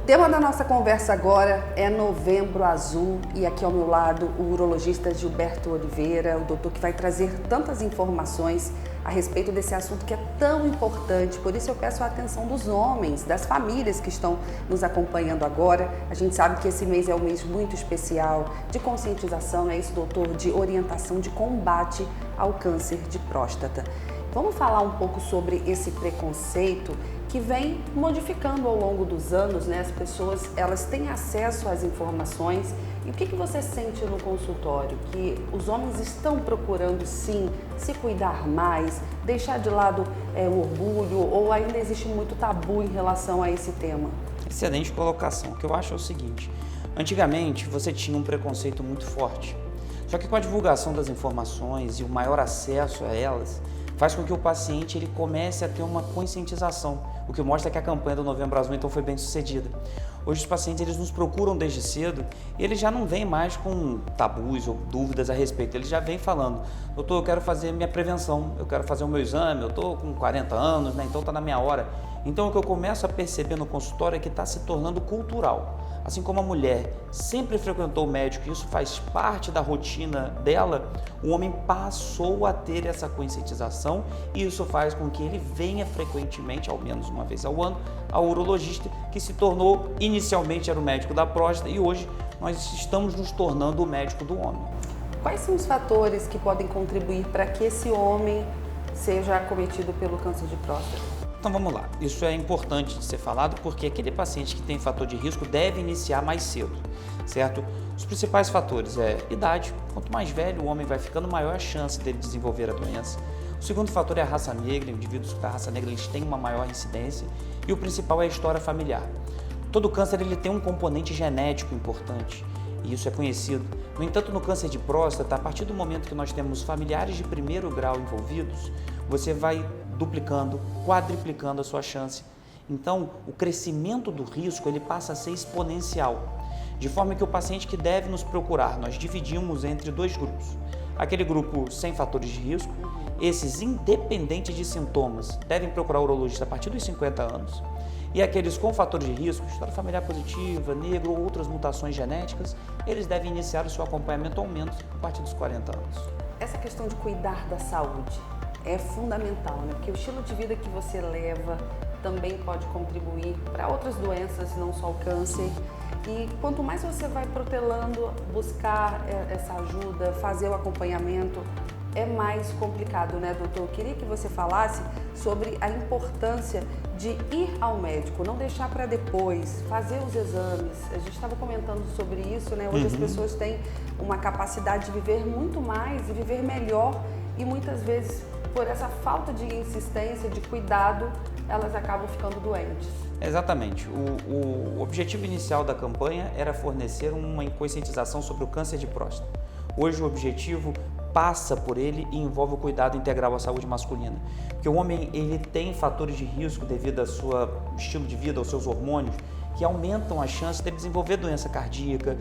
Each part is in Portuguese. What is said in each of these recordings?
tema da nossa conversa agora é Novembro Azul e aqui ao meu lado o urologista Gilberto Oliveira, o doutor que vai trazer tantas informações a respeito desse assunto que é tão importante. Por isso eu peço a atenção dos homens, das famílias que estão nos acompanhando agora. A gente sabe que esse mês é um mês muito especial de conscientização, é isso, doutor, de orientação, de combate ao câncer de próstata. Vamos falar um pouco sobre esse preconceito que vem modificando ao longo dos anos, né? As pessoas, elas têm acesso às informações. E o que você sente no consultório? Que os homens estão procurando, sim, se cuidar mais, deixar de lado o orgulho, ou ainda existe muito tabu em relação a esse tema? Excelente colocação. O que eu acho é o seguinte: antigamente você tinha um preconceito muito forte, só que com a divulgação das informações e o maior acesso a elas, faz com que o paciente ele comece a ter uma conscientização, o que mostra que a campanha do Novembro Azul então foi bem sucedida. Hoje os pacientes eles nos procuram desde cedo e eles já não vêm mais com tabus ou dúvidas a respeito, eles já vêm falando: doutor, eu quero fazer minha prevenção, eu quero fazer o meu exame, eu estou com 40 anos, né? Então está na minha hora. Então o que eu começo a perceber no consultório é que está se tornando cultural. Assim como a mulher sempre frequentou o médico e isso faz parte da rotina dela, o homem passou a ter essa conscientização e isso faz com que ele venha frequentemente, ao menos uma vez ao ano, ao urologista, que se tornou, inicialmente era o médico da próstata e hoje nós estamos nos tornando o médico do homem. Quais são os fatores que podem contribuir para que esse homem seja acometido pelo câncer de próstata? Então vamos lá, isso é importante de ser falado porque aquele paciente que tem fator de risco deve iniciar mais cedo, certo? Os principais fatores é idade, quanto mais velho o homem vai ficando, maior a chance dele desenvolver a doença. O segundo fator é a raça negra, indivíduos da raça negra eles têm uma maior incidência e o principal é a história familiar. Todo câncer ele tem um componente genético importante e isso é conhecido. No entanto, no câncer de próstata, a partir do momento que nós temos familiares de primeiro grau envolvidos, você vai duplicando, quadriplicando a sua chance. Então, o crescimento do risco ele passa a ser exponencial, de forma que o paciente que deve nos procurar, nós dividimos entre dois grupos. Aquele grupo sem fatores de risco, esses independentes de sintomas, devem procurar o urologista a partir dos 50 anos. E aqueles com fatores de risco, história familiar positiva, negro ou outras mutações genéticas, eles devem iniciar o seu acompanhamento ao menos a partir dos 40 anos. Essa questão de cuidar da saúde é fundamental, né? Porque o estilo de vida que você leva também pode contribuir para outras doenças, não só o câncer. E quanto mais você vai protelando, buscar essa ajuda, fazer o acompanhamento, é mais complicado, né, doutor? Eu queria que você falasse sobre a importância de ir ao médico, não deixar para depois, fazer os exames. A gente estava comentando sobre isso, né? Hoje as pessoas têm uma capacidade de viver muito mais e viver melhor e muitas vezes, por essa falta de insistência, de cuidado, elas acabam ficando doentes. Exatamente. O objetivo inicial da campanha era fornecer uma conscientização sobre o câncer de próstata. Hoje o objetivo passa por ele e envolve o cuidado integral à saúde masculina. Porque o homem ele tem fatores de risco devido ao seu estilo de vida, aos seus hormônios, que aumentam a chance de desenvolver doença cardíaca,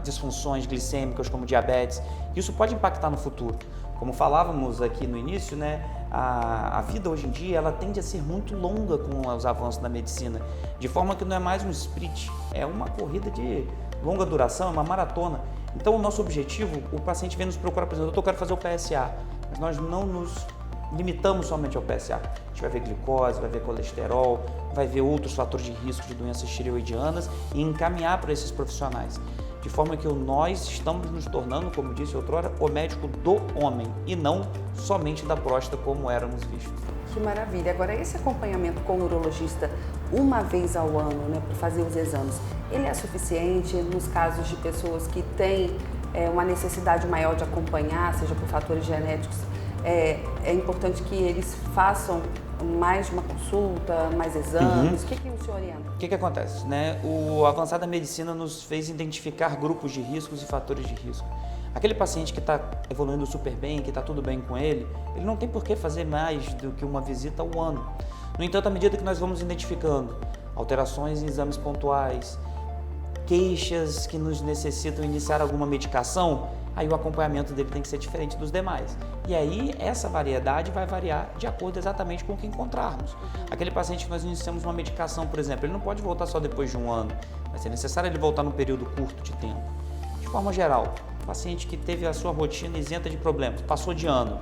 disfunções glicêmicas como diabetes. Isso pode impactar no futuro. Como falávamos aqui no início, né, a vida hoje em dia ela tende a ser muito longa com os avanços da medicina, de forma que não é mais um sprint, é uma corrida de longa duração, é uma maratona. Então o nosso objetivo, o paciente vem nos procurar, por exemplo, eu quero fazer o PSA, mas nós não nos limitamos somente ao PSA. A gente vai ver glicose, vai ver colesterol, vai ver outros fatores de risco de doenças tireoidianas e encaminhar para esses profissionais. De forma que nós estamos nos tornando, como disse outrora, o médico do homem e não somente da próstata como éramos vistos. Que maravilha! Agora, esse acompanhamento com o urologista uma vez ao ano, né, para fazer os exames, ele é suficiente nos casos de pessoas que têm uma necessidade maior de acompanhar, seja por fatores genéticos? É importante que eles façam mais de uma consulta, mais exames? O que o senhor orienta? O que acontece, né? O avançar da medicina nos fez identificar grupos de riscos e fatores de risco. Aquele paciente que está evoluindo super bem, que está tudo bem com ele não tem por que fazer mais do que uma visita ao ano. No entanto, à medida que nós vamos identificando alterações em exames pontuais, queixas que nos necessitam iniciar alguma medicação, aí o acompanhamento dele tem que ser diferente dos demais. E aí essa variedade vai variar de acordo exatamente com o que encontrarmos. Aquele paciente que nós iniciamos uma medicação, por exemplo, ele não pode voltar só depois de 1 ano, vai ser necessário ele voltar num período curto de tempo. De forma geral, paciente que teve a sua rotina isenta de problemas, passou de ano,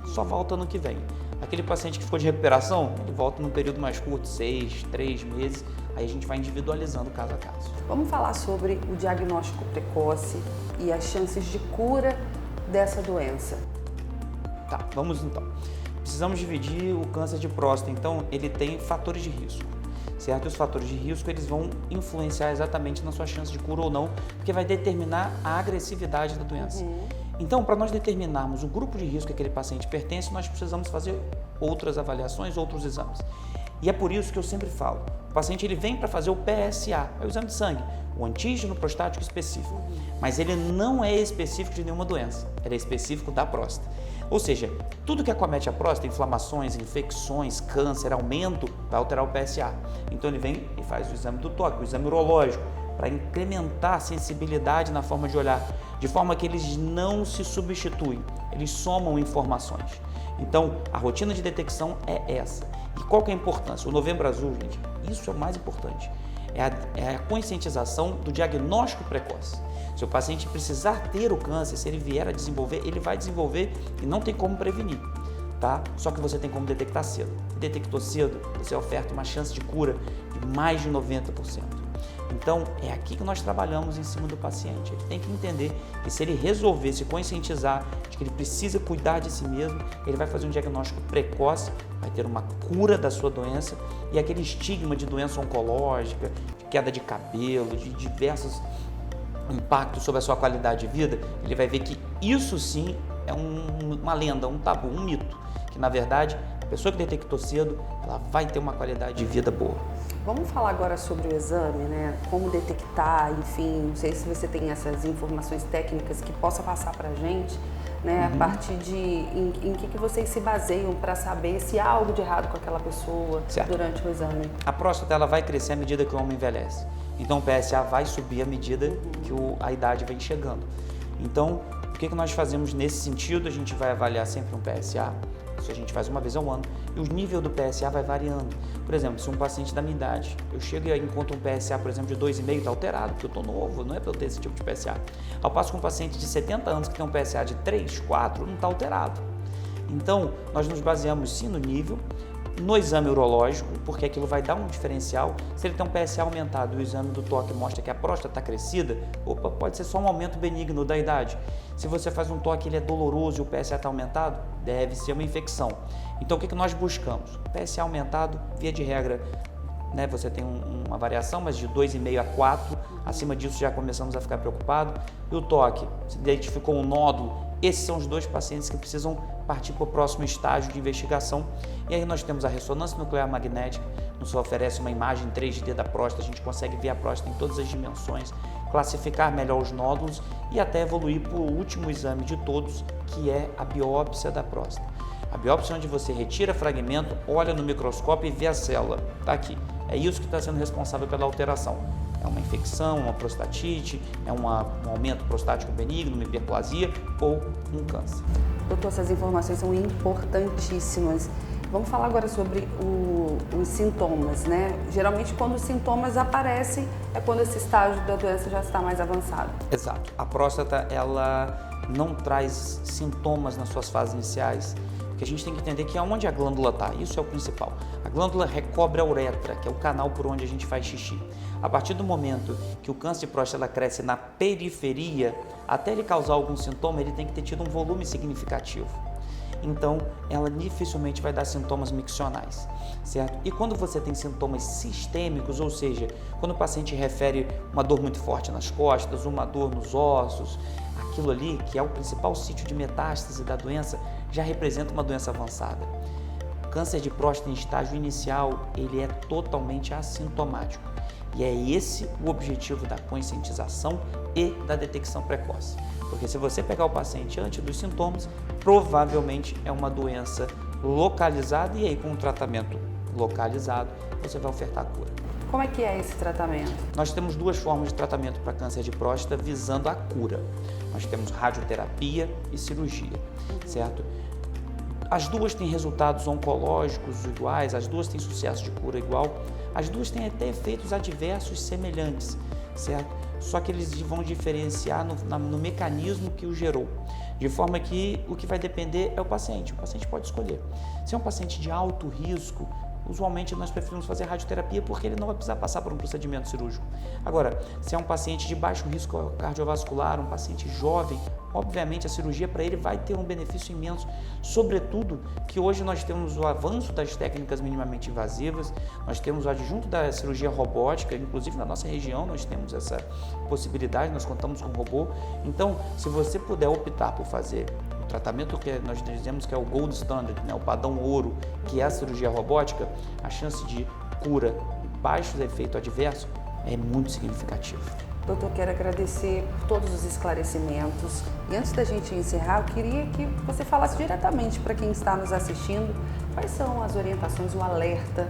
só volta ano que vem. Aquele paciente que ficou de recuperação, ele volta num período mais curto, 6, 3 meses, aí a gente vai individualizando caso a caso. Vamos falar sobre o diagnóstico precoce e as chances de cura dessa doença. Tá, vamos então. Precisamos dividir o câncer de próstata, então ele tem fatores de risco, certo? E os fatores de risco eles vão influenciar exatamente na sua chance de cura ou não, porque vai determinar a agressividade da doença. Então, para nós determinarmos o grupo de risco que aquele paciente pertence, nós precisamos fazer outras avaliações, outros exames. E é por isso que eu sempre falo, o paciente ele vem para fazer o PSA, é o exame de sangue, o antígeno prostático específico, mas ele não é específico de nenhuma doença, ele é específico da próstata. Ou seja, tudo que acomete a próstata, inflamações, infecções, câncer, aumento, vai alterar o PSA. Então ele vem e faz o exame do toque, o exame urológico, para incrementar a sensibilidade na forma de olhar, de forma que eles não se substituem, eles somam informações. Então, a rotina de detecção é essa. E qual que é a importância? O Novembro Azul, gente, isso é o mais importante, é a conscientização do diagnóstico precoce. Se o paciente precisar ter o câncer, se ele vier a desenvolver, ele vai desenvolver e não tem como prevenir, tá? Só que você tem como detectar cedo. Detectou cedo, você oferta uma chance de cura de mais de 90%. Então, é aqui que nós trabalhamos em cima do paciente. Ele tem que entender que se ele resolver se conscientizar de que ele precisa cuidar de si mesmo, ele vai fazer um diagnóstico precoce, vai ter uma cura da sua doença e aquele estigma de doença oncológica, de queda de cabelo, de diversos impactos sobre a sua qualidade de vida, ele vai ver que isso sim é uma lenda, um tabu, um mito, que na verdade a pessoa que detectou cedo, ela vai ter uma qualidade de vida boa. Vamos falar agora sobre o exame, né? Como detectar, enfim, não sei se você tem essas informações técnicas que possa passar para a gente, né? A partir de em que vocês se baseiam para saber se há algo de errado com aquela pessoa durante o exame. A próstata ela vai crescer à medida que o homem envelhece. Então o PSA vai subir à medida que a idade vem chegando. Então, o que nós fazemos nesse sentido? A gente vai avaliar sempre um PSA. Isso a gente faz uma vez ao ano e o nível do PSA vai variando. Por exemplo, se um paciente da minha idade, eu chego e encontro um PSA, por exemplo, de 2,5, está alterado, porque eu estou novo, não é para eu ter esse tipo de PSA. Ao passo que um paciente de 70 anos que tem um PSA de 3, 4, não está alterado. Então, nós nos baseamos sim no nível, no exame urológico, porque aquilo vai dar um diferencial. Se ele tem um PSA aumentado e o exame do toque mostra que a próstata está crescida, pode ser só um aumento benigno da idade. Se você faz um toque e ele é doloroso e o PSA está aumentado, deve ser uma infecção. Então, o que nós buscamos? PSA aumentado, via de regra, né, você tem uma variação, mas de 2,5 a 4, acima disso já começamos a ficar preocupados. E o toque, se identificou um nódulo, esses são os 2 pacientes que precisam partir para o próximo estágio de investigação. E aí nós temos a ressonância nuclear magnética, nos oferece uma imagem 3D da próstata, a gente consegue ver a próstata em todas as dimensões, classificar melhor os nódulos e até evoluir para o último exame de todos, que é a biópsia da próstata. A biópsia é onde você retira fragmento, olha no microscópio e vê a célula. Está aqui. É isso que está sendo responsável pela alteração. É uma infecção, uma prostatite, é um aumento prostático benigno, uma hiperplasia ou um câncer. Doutor, essas informações são importantíssimas. Vamos falar agora sobre os sintomas, né? Geralmente, quando os sintomas aparecem, é quando esse estágio da doença já está mais avançado. Exato. A próstata, ela não traz sintomas nas suas fases iniciais, porque a gente tem que entender que é onde a glândula está, isso é o principal. A glândula recobre a uretra, que é o canal por onde a gente faz xixi. A partir do momento que o câncer de próstata cresce na periferia, até ele causar algum sintoma, ele tem que ter tido um volume significativo. Então, ela dificilmente vai dar sintomas miccionais, certo? E quando você tem sintomas sistêmicos, ou seja, quando o paciente refere uma dor muito forte nas costas, uma dor nos ossos, aquilo ali, que é o principal sítio de metástase da doença, já representa uma doença avançada. O câncer de próstata em estágio inicial, ele é totalmente assintomático. E é esse o objetivo da conscientização e da detecção precoce. Porque se você pegar o paciente antes dos sintomas, provavelmente é uma doença localizada e aí com um tratamento localizado, você vai ofertar a cura. Como é que é esse tratamento? Nós temos duas formas de tratamento para câncer de próstata visando a cura. Nós temos radioterapia e cirurgia, certo? As duas têm resultados oncológicos iguais, as duas têm sucesso de cura igual, as duas têm até efeitos adversos semelhantes, certo? Só que eles vão diferenciar no mecanismo que o gerou, de forma que o que vai depender é o paciente pode escolher. Se é um paciente de alto risco, usualmente nós preferimos fazer radioterapia porque ele não vai precisar passar por um procedimento cirúrgico. Agora, se é um paciente de baixo risco cardiovascular, um paciente jovem, obviamente a cirurgia para ele vai ter um benefício imenso, sobretudo que hoje nós temos o avanço das técnicas minimamente invasivas, nós temos o adjunto da cirurgia robótica, inclusive na nossa região nós temos essa possibilidade, nós contamos com robô. Então, se você puder optar por fazer o tratamento que nós dizemos que é o gold standard, né, o padrão ouro, que é a cirurgia robótica, a chance de cura e baixo efeito adverso é muito significativa. Doutor, quero agradecer por todos os esclarecimentos. E antes da gente encerrar, eu queria que você falasse diretamente para quem está nos assistindo quais são as orientações, o alerta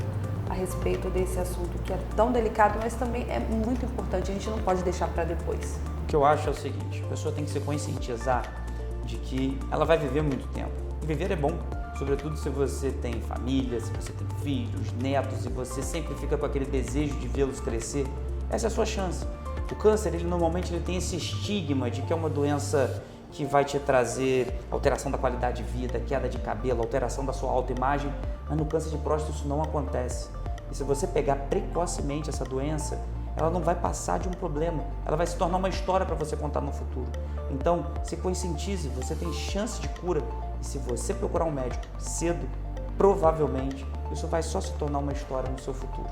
a respeito desse assunto que é tão delicado, mas também é muito importante, a gente não pode deixar para depois. O que eu acho é o seguinte, a pessoa tem que se conscientizar de que ela vai viver muito tempo. E viver é bom, sobretudo se você tem família, se você tem filhos, netos, e você sempre fica com aquele desejo de vê-los crescer. Essa é a sua chance. O câncer, normalmente tem esse estigma de que é uma doença que vai te trazer alteração da qualidade de vida, queda de cabelo, alteração da sua autoimagem, mas no câncer de próstata isso não acontece. E se você pegar precocemente essa doença, ela não vai passar de um problema, ela vai se tornar uma história para você contar no futuro. Então, se conscientize, você tem chance de cura, e se você procurar um médico cedo, provavelmente isso vai só se tornar uma história no seu futuro.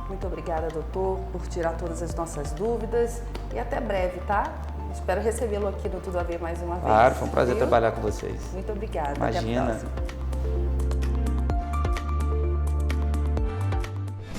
Muito obrigada, doutor, por tirar todas as nossas dúvidas e até breve, tá? Espero recebê-lo aqui no Tudo a Ver mais uma vez. Claro, foi um prazer trabalhar com vocês. Muito obrigada. Imagina. Até a próxima.